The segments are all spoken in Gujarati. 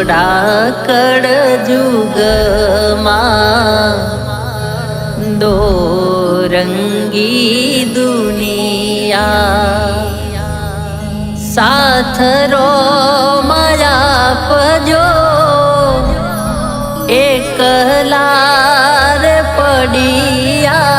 કપડાકડ જુગમાં દોરંગી દુનિયા સાથરો માયા પજો એકલા રે પડિયા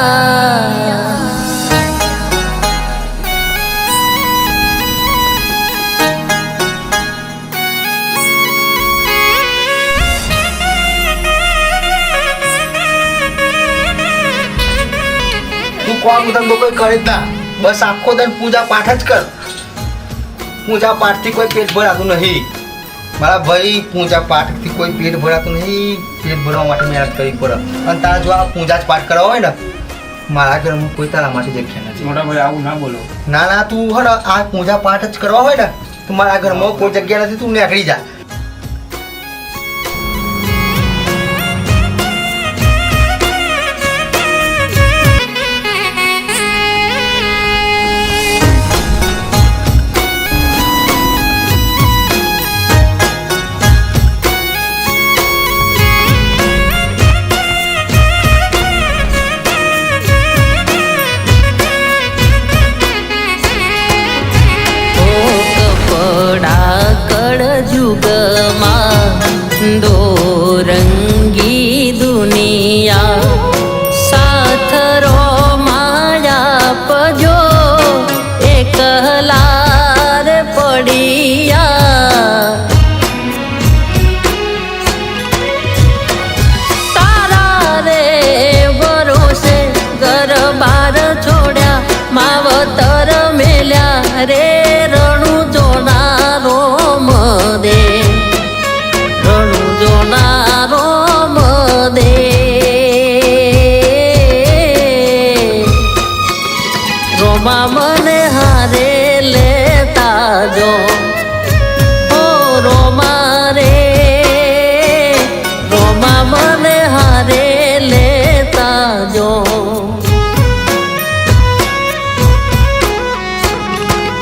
કોમ ધંધો કોઈ કરે જ ના, બસ આખો દન પૂજા પાઠ જ કર. પૂજા પાઠથી કોઈ પેટ ભરાતું નહીં મારા ભાઈ. પૂજા પાઠથી કોઈ પેટ ભરાતું નહીં. પેટ ભરવા માટે મહેનત કરવી પડે. અને તારા જો આ પૂજા જ પાઠ કરવા હોય ને, મારા ઘરમાં કોઈ તારા માટે જગ્યા નથી. મોટા ભાઈ આવું ના બોલો. ના ના, તું હડ આ પૂજા પાઠ જ કરવા હોય ને તો મારા ઘરમાં કોઈ જગ્યા નથી. તું નીકળી જા. જુગમાં દોરંગી દુનિયા સાથરો માયા પજો એકલા રે પડિયા તારા રે ભરોસે ઘર બાર છોડ્યા માવતર મેલ્યા રે રણું જોનારો રોમા મને હારે લેતા જો ઓ રોમા રે રોમા મને હારે લેતા જો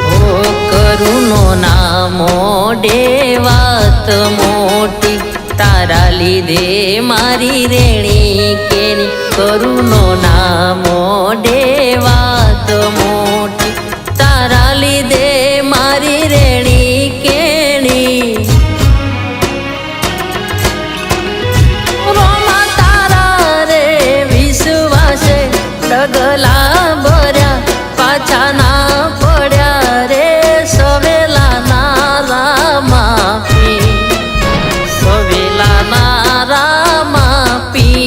ઓ કરુણો ના મોઢે વાત મોટી તારા લીધે મારી રેણી કેની કરુણો ના મોઢે વાત મોટી તારા લીધે મારી રેણી કેણી રોમા તારા રે વિશ્વાસે ડગલા ભર્યા પાછા ના પડ્યા રે સવેલા ના રામાપી સવેલા ના રામાપી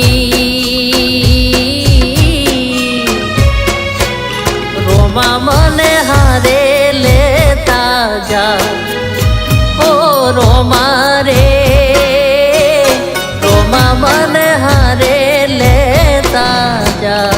રોમા મને હારે લેતા જા ઓ રોમા રે રોમા મને હારે લેતા જા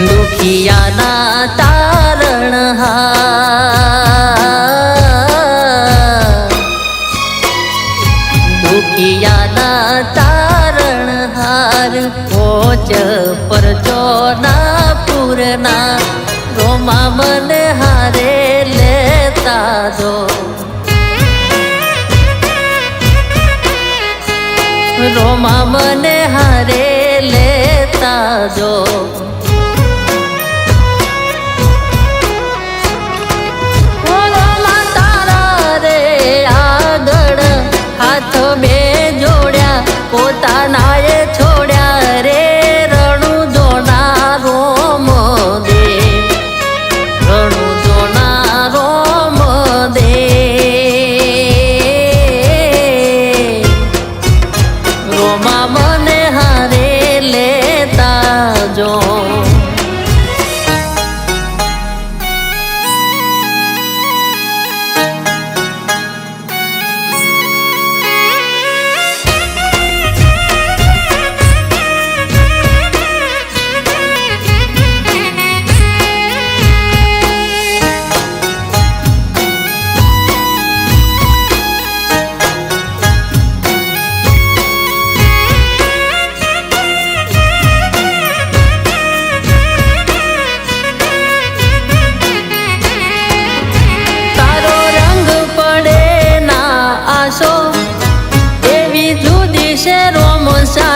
દુખિયાના તારણહાર દુખિયાના તારણહાર કોચ પરચો ના પૂરના રોમા મને હારે લેતા જો રોમા મને હારે લેતા જો પોતાનાએ છોડ્યા રે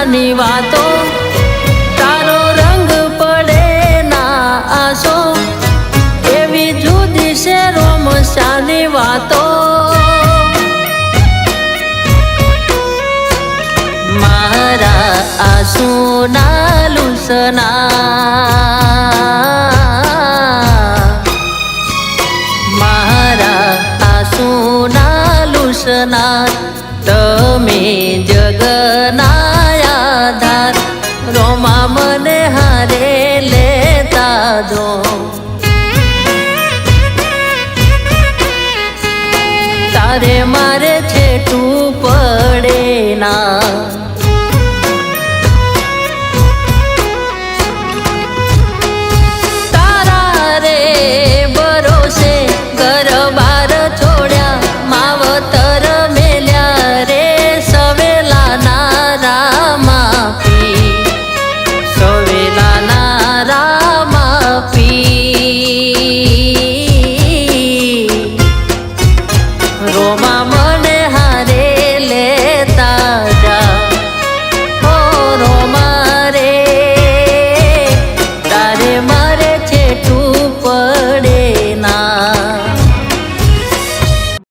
શાની વાતો તારો રંગ પડે ના આસો એવી જુદી છે રોમ શાની વાતો મારા આંસુ ના લૂસના મારા આંસુ ના લૂસના તમે જગના આધાર રોમા મને હારે લેતા જો